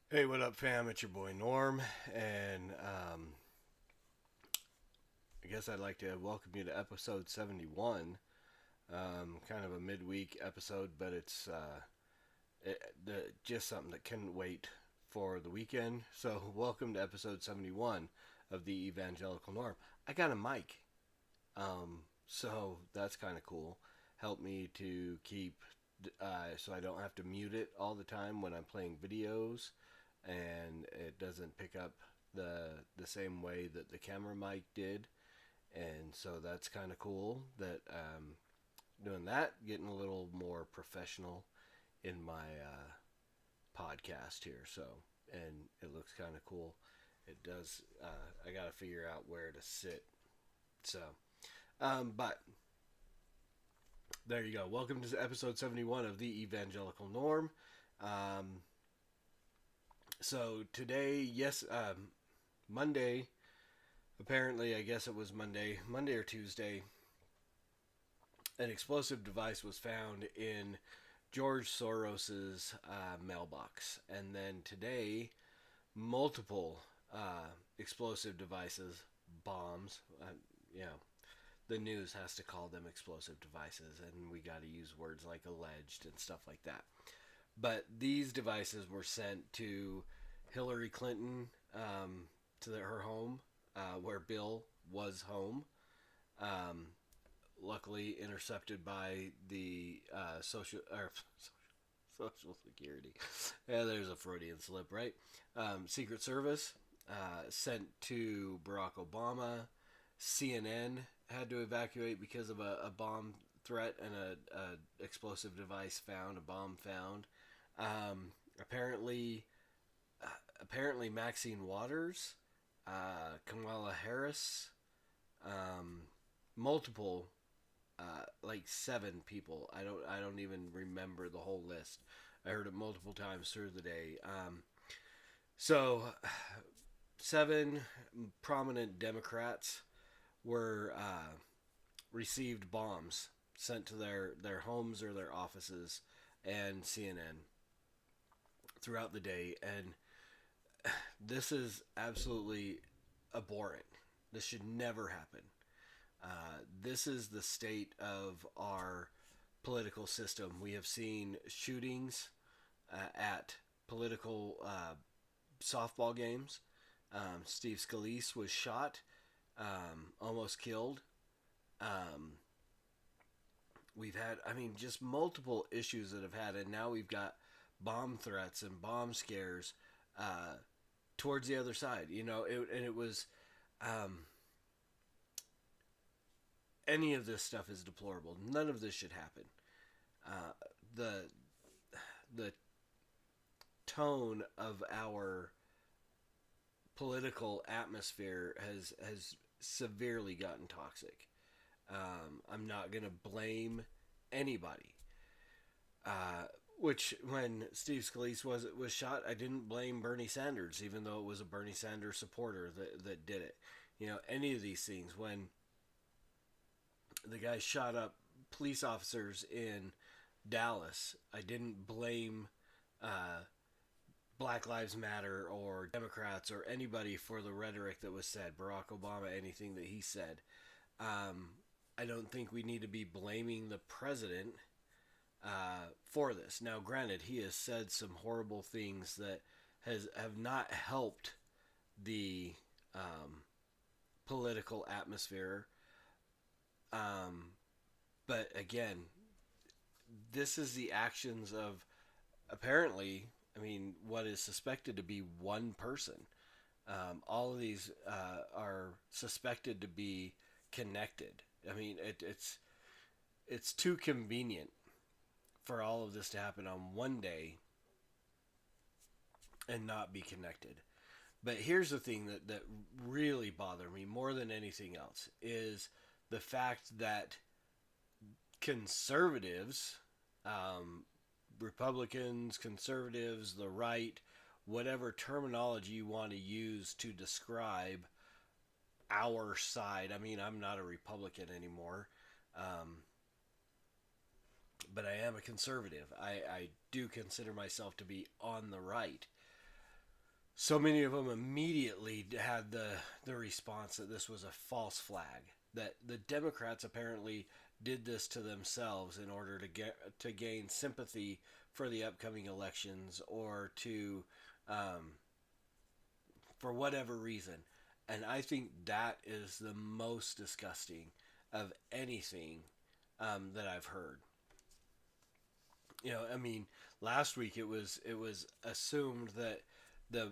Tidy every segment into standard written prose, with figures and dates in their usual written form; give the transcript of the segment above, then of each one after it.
Hey, what up, fam? It's your boy Norm, and I guess I'd like to welcome you to episode 71. Kind of a midweek episode, but it's just something that couldn't wait for the weekend. So, welcome to episode 71 of the Evangelical Norm. I got a mic, so that's kind of cool. Help me to keep so I don't have to mute it all the time when I'm playing videos, and it doesn't pick up the same way that the camera mic did. And so that's kind of cool that doing that, getting a little more professional in my podcast here. So, and it looks kind of cool. It does. I got to figure out where to sit. So, but there you go. Welcome to episode 71 of the Evangelical Norm. Um, so today, yes, Monday. Apparently, I guess it was Monday or Tuesday. An explosive device was found in George Soros's mailbox, and then today, multiple explosive devices, bombs. You know, the news has to call them explosive devices, and we got to use words like alleged and stuff like that. But these devices were sent to Hillary Clinton, to her home, where Bill was home. Um, Luckily intercepted by the Social Security. Yeah, there's a Freudian slip, right? Secret Service sent to Barack Obama. CNN had to evacuate because of a bomb threat and a explosive device found, a bomb found. Um, apparently, apparently Maxine Waters, Kamala Harris, um, multiple like seven people. I don't even remember the whole list. I heard it multiple times through the day. So seven prominent Democrats were received bombs sent to their homes or their offices and CNN throughout the day, and this is absolutely abhorrent. This should never happen. This is the state of our political system. We have seen shootings at political softball games. Steve Scalise was shot, almost killed. Um, we've had, I mean, just multiple issues that have had, and now we've got bomb threats and bomb scares towards the other side. And it was um, any of this stuff is deplorable. None of this should happen. Uh, the the tone of our political atmosphere has severely gotten toxic. I'm not gonna blame anybody. Uh, which when Steve Scalise was shot, I didn't blame Bernie Sanders, even though it was a Bernie Sanders supporter that did it. Any of these things when the guy shot up police officers in Dallas, I didn't blame uh, Black Lives Matter or Democrats or anybody for the rhetoric that was said. Barack Obama, anything that he said. Um, I don't think we need to be blaming the president for this. Now, granted, he has said some horrible things that have not helped the political atmosphere. Um, but again, this is the actions of apparently, I mean, what is suspected to be one person. All of these are suspected to be connected. I mean, it's too convenient for all of this to happen on one day and not be connected. But here's the thing that really bothered me more than anything else is the fact that conservatives, um, Republicans, conservatives, the right, whatever terminology you want to use to describe our side. I mean, I'm not a Republican anymore, um, but I am a conservative. I do consider myself to be on the right. so many of them immediately had the response that this was a false flag, that the Democrats apparently did this to themselves in order to gain sympathy for the upcoming elections, or to for whatever reason. And I think that is the most disgusting of anything that I've heard. I mean, last week it was assumed that the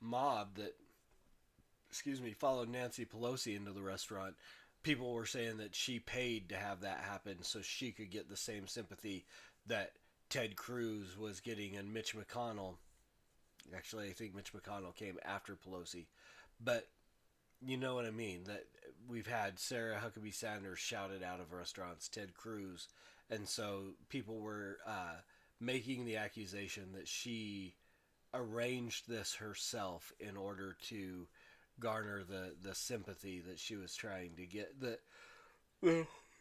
mob that, excuse me, followed Nancy Pelosi into the restaurant, people were saying that she paid to have that happen so she could get the same sympathy that Ted Cruz was getting, and Mitch McConnell. Actually, I think Mitch McConnell came after Pelosi, but you know what I mean. That we've had Sarah Huckabee Sanders shouted out of restaurants, Ted Cruz, and so people were making the accusation that she arranged this herself in order to garner the sympathy that she was trying to get. The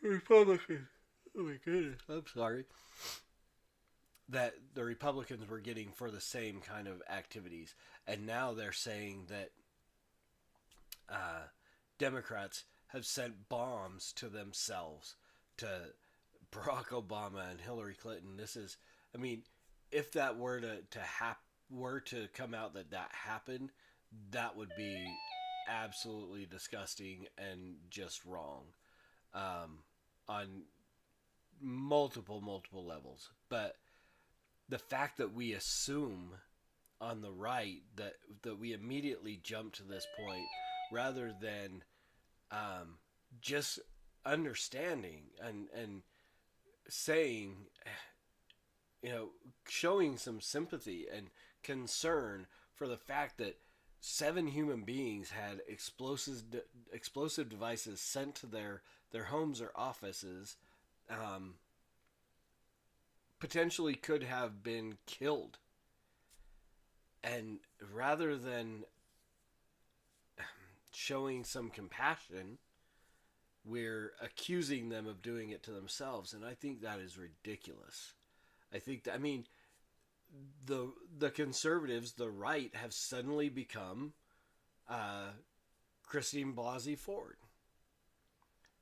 Republicans, oh my goodness, I'm sorry, that the Republicans were getting for the same kind of activities, and now they're saying that Democrats have sent bombs to themselves, to Barack Obama and Hillary Clinton. This is, I mean, if that were to come out that happened, that would be absolutely disgusting and just wrong, on multiple levels. But the fact that we assume on the right that we immediately jump to this point, rather than just understanding and saying, showing some sympathy and concern for the fact that 7 human beings had explosive devices sent to their homes or offices, potentially could have been killed. And rather than showing some compassion, we're accusing them of doing it to themselves, and I think that is ridiculous. I think that, I mean, the conservatives, the right, have suddenly become Christine Blasey Ford.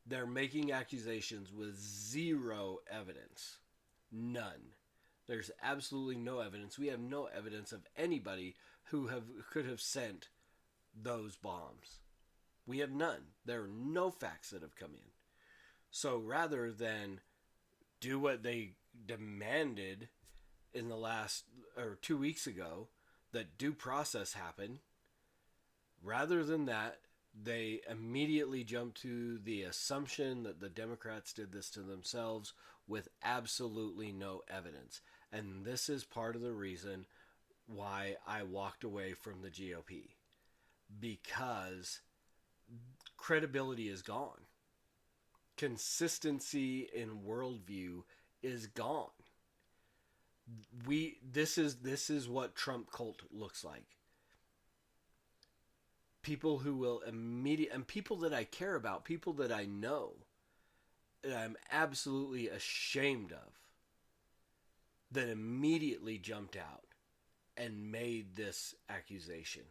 They're making accusations with zero evidence, none. There's absolutely no evidence. We have no evidence of anybody who could have sent those bombs. We have none. There are no facts that have come in. So rather than do what they demanded in the last, or 2 weeks ago, that due process happen, rather than that, they immediately jump to the assumption that the Democrats did this to themselves with absolutely no evidence. And this is part of the reason why I walked away from the GOP. Because credibility is gone. Consistency in worldview is gone. This is what Trump cult looks like. People who will and people that I care about, people that I know, that I'm absolutely ashamed of, that immediately jumped out and made this accusation.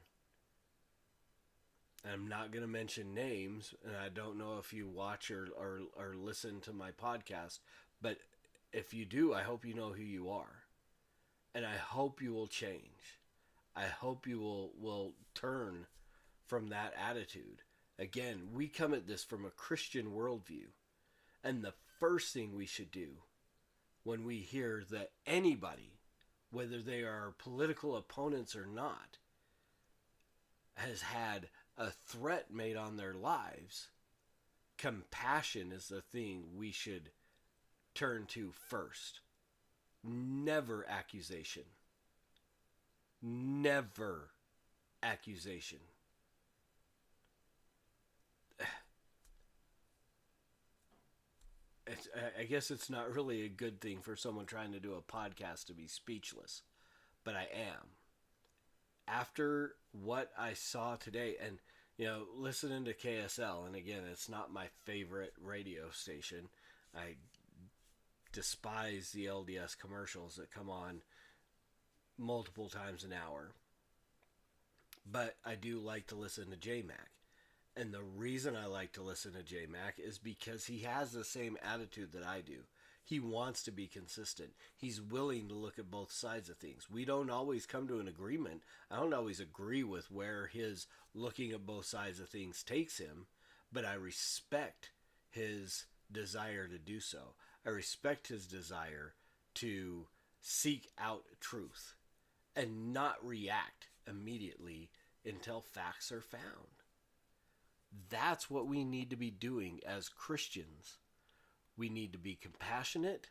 I'm not going to mention names, and I don't know if you watch or listen to my podcast, but if you do, I hope you know who you are. And I hope you will change. I hope you will turn from that attitude. Again, we come at this from a Christian worldview. And the first thing we should do when we hear that anybody, whether they are political opponents or not, has had a threat made on their lives, compassion is the thing we should turn to first. Never accusation. Never accusation. I guess it's not really a good thing for someone trying to do a podcast to be speechless, but I am. After what I saw today, and listening to KSL, and again, it's not my favorite radio station. I despise the LDS commercials that come on multiple times an hour. But I do like to listen to J Mac. And the reason I like to listen to J Mac is because he has the same attitude that I do. He wants to be consistent. He's willing to look at both sides of things. We don't always come to an agreement. I don't always agree with where his looking at both sides of things takes him, but I respect his desire to do so. I respect his desire to seek out truth and not react immediately until facts are found. That's what we need to be doing as Christians. We need to be compassionate,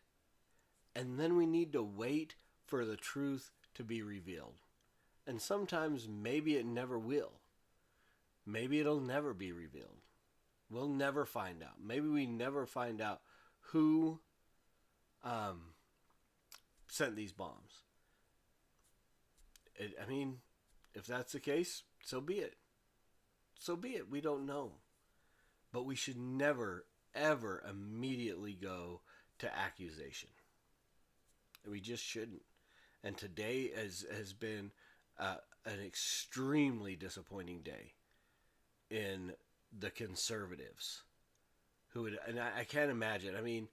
and then we need to wait for the truth to be revealed. And sometimes maybe it never will. Maybe it'll never be revealed. We'll never find out. Maybe we never find out who sent these bombs. I mean, if that's the case, so be it. So be it. We don't know. But we should never, ever immediately go to accusation. We just shouldn't. And today has been an extremely disappointing day in the conservatives. And I can't imagine. I mean,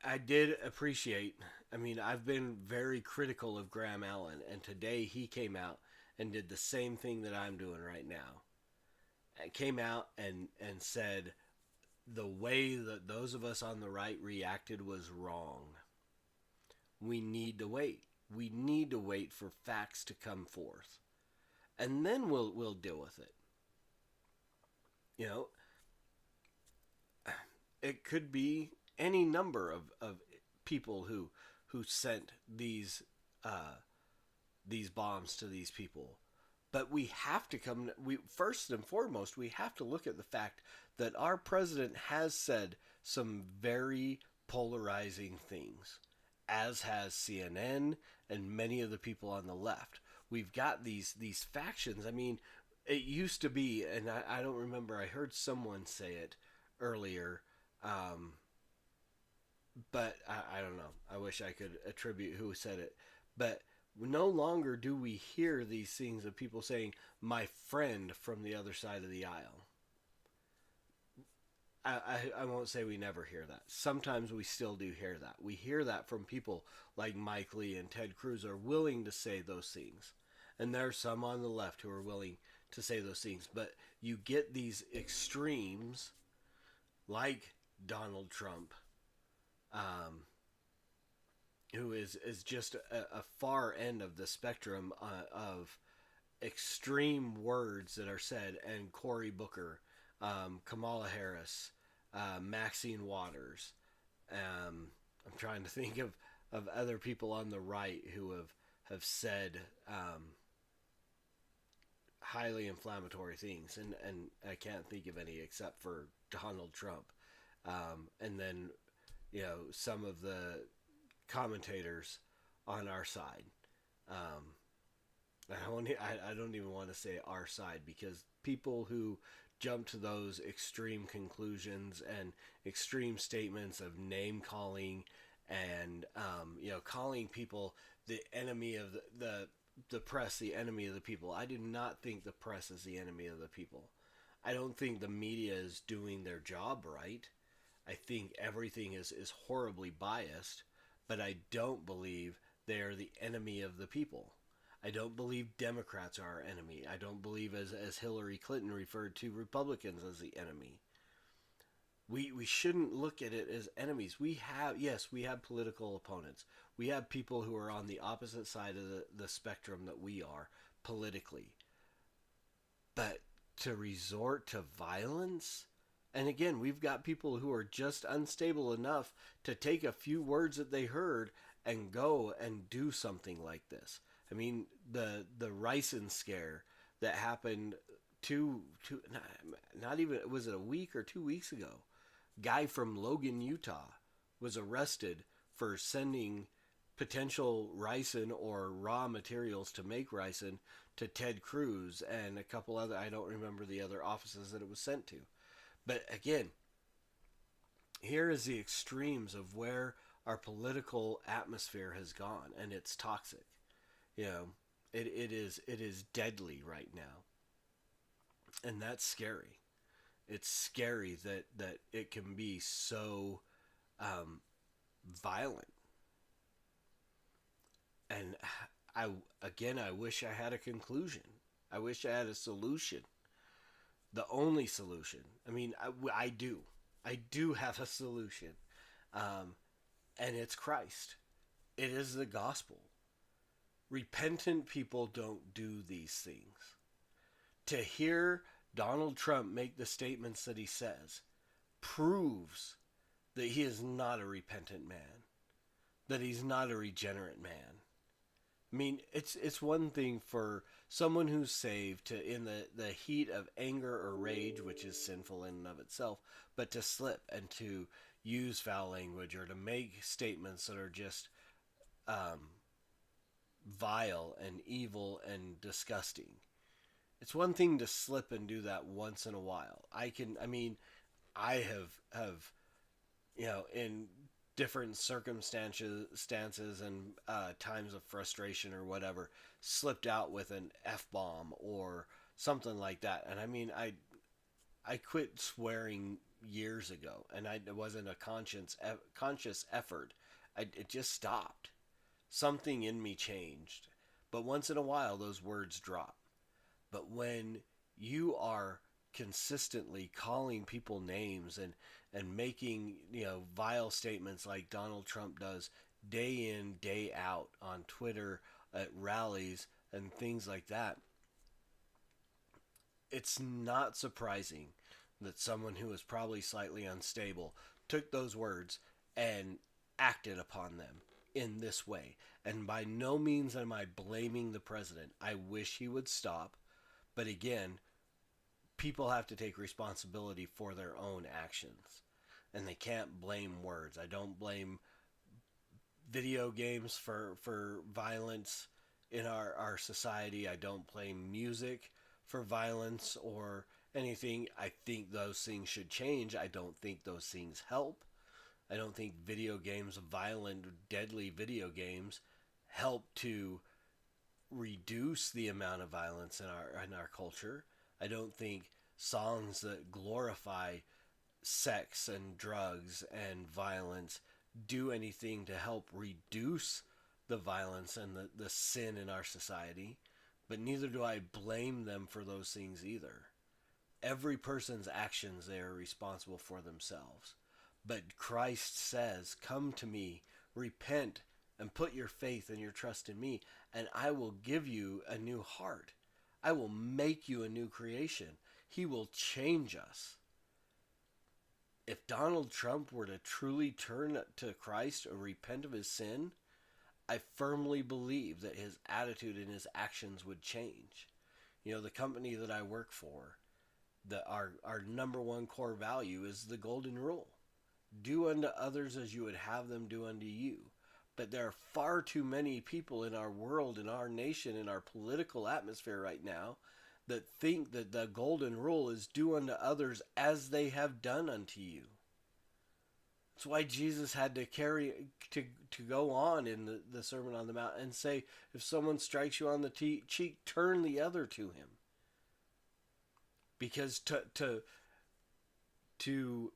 I did appreciate, I mean, I've been very critical of Graham Allen, and today he came out and did the same thing that I'm doing right now. And came out and said the way that those of us on the right reacted was wrong. We need to wait. We need to wait for facts to come forth. And then we'll deal with it. You know, it could be any number of people who sent these bombs to these people. But we have to first and foremost, we have to look at the fact that our president has said some very polarizing things, as has CNN and many of the people on the left. We've got these factions. I mean, it used to be, and I don't remember, I heard someone say it earlier, but I don't know. I wish I could attribute who said it. But no longer do we hear these things of people saying, my friend from the other side of the aisle. I won't say we never hear that. Sometimes we still do hear that. We hear that from people like Mike Lee and Ted Cruz are willing to say those things. And there are some on the left who are willing to say those things. But you get these extremes like Donald Trump, who is just a far end of the spectrum of extreme words that are said, and Cory Booker, Kamala Harris, Maxine Waters. I'm trying to think of other people on the right who have said highly inflammatory things, and I can't think of any except for Donald Trump. And then, you know, some of the commentators on our side. I don't even want to say our side, because people who jump to those extreme conclusions and extreme statements of name calling and calling people the enemy of the press, the enemy of the people. I do not think the press is the enemy of the people. I don't think the media is doing their job right. I think everything is horribly biased, but I don't believe they are the enemy of the people. I don't believe Democrats are our enemy. I don't believe, as Hillary Clinton referred to Republicans as the enemy. We shouldn't look at it as enemies. We have political opponents. We have people who are on the opposite side of the spectrum that we are politically. But to resort to violence, and again, we've got people who are just unstable enough to take a few words that they heard and go and do something like this. I mean, the ricin scare that happened not even, was it a week or 2 weeks ago? Guy from Logan, Utah was arrested for sending potential ricin or raw materials to make ricin to Ted Cruz and a couple other, I don't remember the other offices that it was sent to. But again, here is the extremes of where our political atmosphere has gone, and it's toxic. You know, It is deadly right now, and that's scary. It's scary that it can be so um, violent. And I I wish I had a conclusion. I wish I had a solution. The only solution. I mean, I do. I do have a solution, um, and it's Christ. It is the gospel. Repentant people don't do these things. To hear Donald Trump make the statements that he says proves that he is not a repentant man, that he's not a regenerate man. I mean, it's one thing for someone who's saved to, in the heat of anger or rage, which is sinful in and of itself, but to slip and to use foul language or to make statements that are just um, vile and evil and disgusting. It's one thing to slip and do that once in a while. I mean, I have in different circumstances and times of frustration or whatever, slipped out with an f bomb or something like that. And I mean, I quit swearing years ago, and it wasn't a conscious effort. It just stopped. Something in me changed. But once in a while, those words drop. But when you are consistently calling people names and making vile statements like Donald Trump does day in day out on Twitter at rallies and things like that, it's not surprising that someone who is probably slightly unstable took those words and acted upon them in this way. And by no means am I blaming the president. I wish he would stop. But again, people have to take responsibility for their own actions. And they can't blame words. I don't blame video games for violence in our society. I don't blame music for violence or anything. I think those things should change. I don't think those things help. I don't think video games, violent, deadly video games, help to reduce the amount of violence in our culture. I don't think songs that glorify sex and drugs and violence do anything to help reduce the violence and the sin in our society. But neither do I blame them for those things either. Every person's actions, they are responsible for themselves. But Christ says, "Come to me, repent, and put your faith and your trust in me, and I will give you a new heart. I will make you a new creation." He will change us. If Donald Trump were to truly turn to Christ or repent of his sin, I firmly believe that his attitude and his actions would change. The company that I work for, our number one core value is the golden rule. Do unto others as you would have them do unto you. But there are far too many people in our world, in our nation, in our political atmosphere right now that think that the golden rule is do unto others as they have done unto you. That's why Jesus had to go on in the Sermon on the Mount and say, if someone strikes you on the cheek, turn the other to him. Because to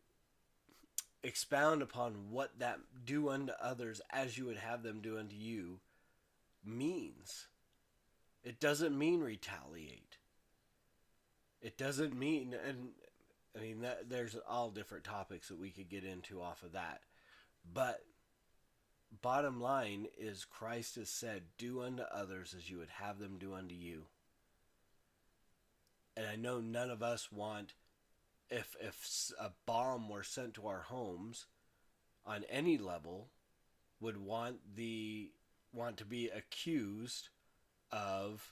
expound upon what that do unto others as you would have them do unto you means. It doesn't mean retaliate. It doesn't mean, and I mean, there's all different topics that we could get into off of that. But bottom line is Christ has said, do unto others as you would have them do unto you. And I know none of us want, if a bomb were sent to our homes on any level, would want to be accused of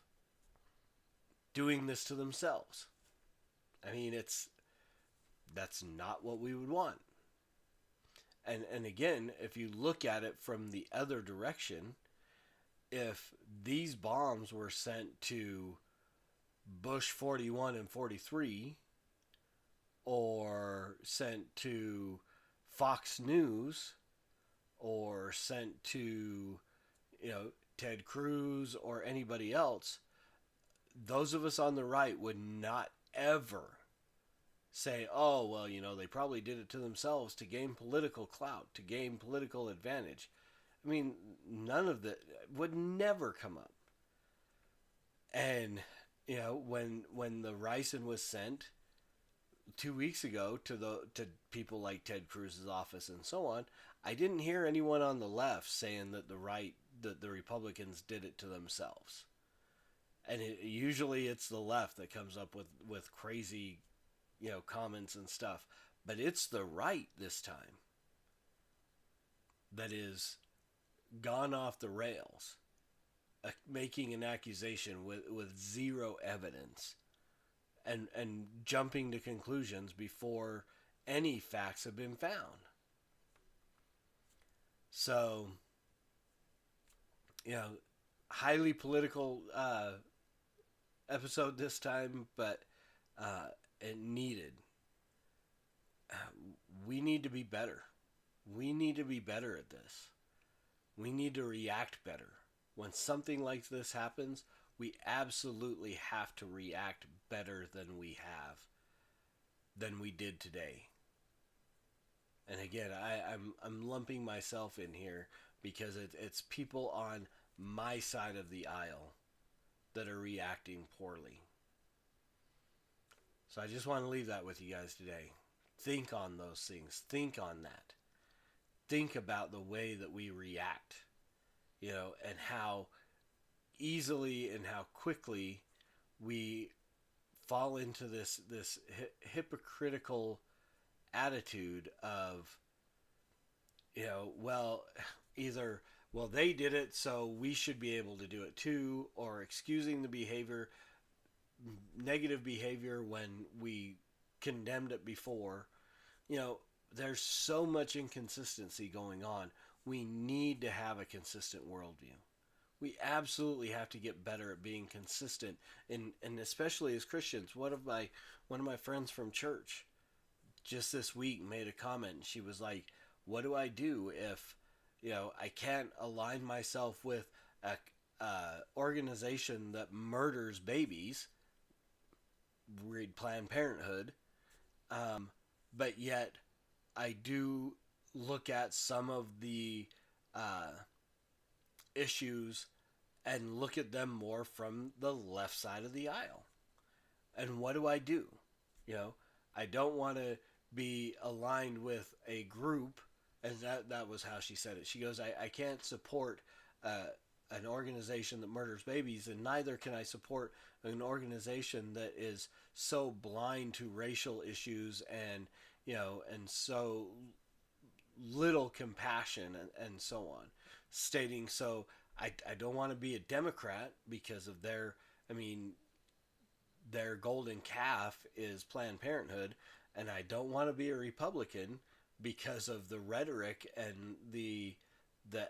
doing this to themselves. I mean, that's not what we would want. And again, if you look at it from the other direction, if these bombs were sent to Bush 41 and 43, or sent to Fox News, or sent to Ted Cruz or anybody else, those of us on the right would not ever say, oh, well, they probably did it to themselves to gain political clout, to gain political advantage. I mean, none of that would never come up. And, when the ricin was sent 2 weeks ago to people like Ted Cruz's office and so on, I didn't hear anyone on the left saying that the Republicans did it to themselves. And usually it's the left that comes up with crazy, comments and stuff. But it's the right this time that is gone off the rails, making an accusation with zero evidence and jumping to conclusions before any facts have been found. So, highly political episode this time, but it needed. We need to be better. We need to be better at this. We need to react better. When something like this happens, we absolutely have to react better than we did today. And again, I'm lumping myself in here because it's people on my side of the aisle that are reacting poorly. So I just want to leave that with you guys today. Think on those things. Think on that. Think about the way that we react, and how easily and how quickly we fall into this hypocritical attitude of, either, they did it, so we should be able to do it too, or excusing the behavior, negative behavior when we condemned it before. There's so much inconsistency going on. We need to have a consistent worldview. We absolutely have to get better at being consistent, and especially as Christians. One of my friends from church just this week made a comment. She was like, "What do I do if I can't align myself with a organization that murders babies?" Read Planned Parenthood, but yet I do look at some of the issues and look at them more from the left side of the aisle. And what do? I don't want to be aligned with a group, and that was how she said it. She goes, I can't support an organization that murders babies, and neither can I support an organization that is so blind to racial issues and so little compassion and so on. Stating, so I don't want to be a Democrat because of their golden calf is Planned Parenthood, and I don't want to be a Republican because of the rhetoric and the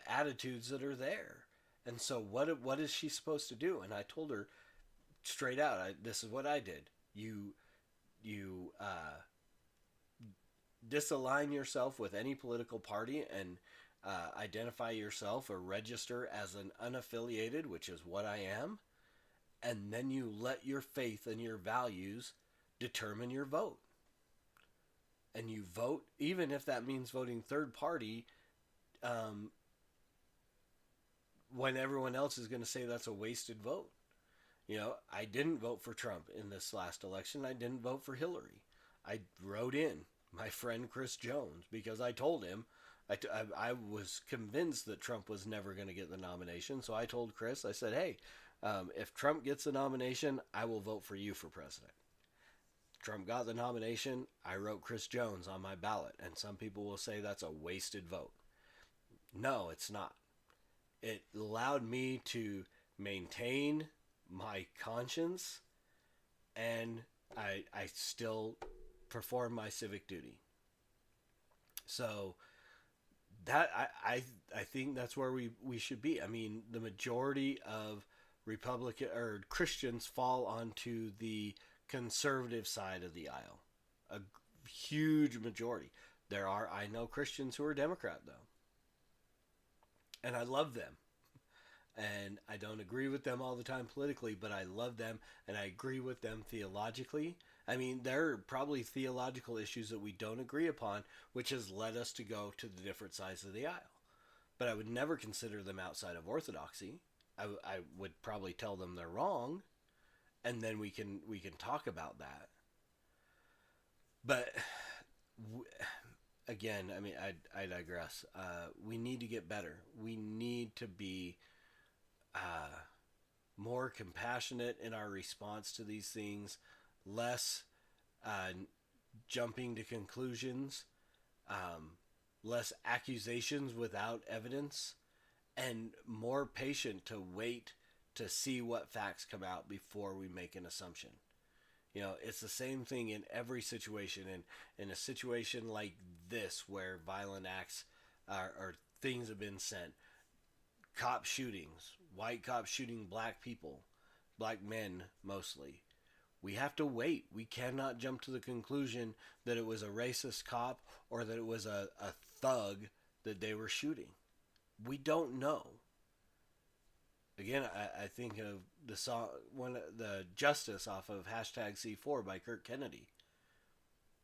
attitudes that are there. And so what is she supposed to do? And I told her straight out, this is what I did. You disalign yourself with any political party and identify yourself or register as an unaffiliated, which is what I am, and then you let your faith and your values determine your vote. And you vote, even if that means voting third party, when everyone else is going to say that's a wasted vote. I didn't vote for Trump in this last election. I didn't vote for Hillary. I wrote in my friend Chris Jones because I told him, I was convinced that Trump was never going to get the nomination. So I told Chris, I said, hey, if Trump gets the nomination, I will vote for you for president. Trump got the nomination. I wrote Chris Jones on my ballot. And some people will say that's a wasted vote. No, it's not. It allowed me to maintain my conscience, and I still perform my civic duty. So that I think that's where we should be. I mean, the majority of Republican or Christians fall onto the conservative side of the aisle. A huge majority. I know Christians who are Democrat though. And I love them. And I don't agree with them all the time politically, but I love them and I agree with them theologically. I mean, there are probably theological issues that we don't agree upon, which has led us to go to the different sides of the aisle. But I would never consider them outside of orthodoxy. I would probably tell them they're wrong, and then we can talk about that. But again, I mean, I digress. We need to get better. We need to be uh, more compassionate in our response to these things, less uh, jumping to conclusions, um, less accusations without evidence, and more patient to wait to see what facts come out before we make an assumption. You know, it's the same thing in every situation. And in a situation like this, where violent acts or things have been sent, cop shootings, white cops shooting black people, black men mostly, we have to wait. We cannot jump to the conclusion that it was a racist cop or that it was a thug that they were shooting. We don't know. Again, I think of the song, the Justice off of hashtag C4 by Kirk Kennedy.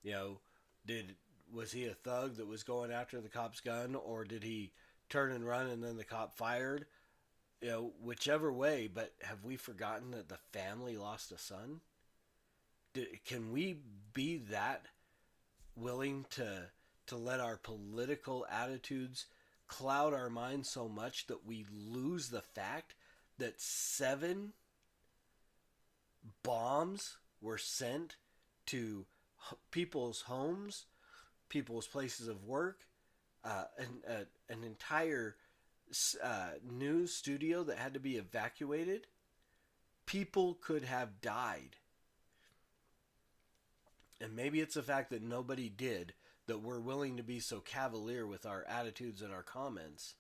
You know, did was he a thug that was going after the cop's gun, or did he turn and run and then the cop fired? You know, whichever way. But have we forgotten that the family lost a son? Can we be that willing to let our political attitudes cloud our minds so much that we lose the fact that 7 bombs were sent to people's homes, people's places of work, an entire news studio that had to be evacuated? People could have died. And maybe it's the fact that nobody did that we're willing to be so cavalier with our attitudes and our comments.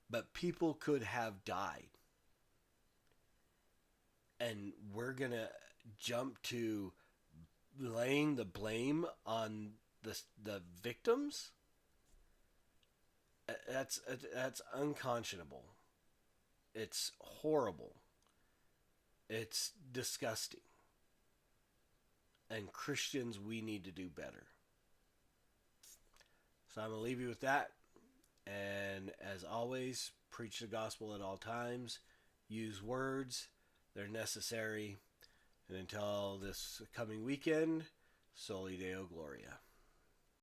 But people could have died. And we're going to jump to laying the blame on the victims? That's unconscionable. It's horrible. It's disgusting. And Christians, we need to do better. So I'm going to leave you with that. And as always, preach the gospel at all times. Use words. They're necessary. And until this coming weekend, Soli Deo Gloria.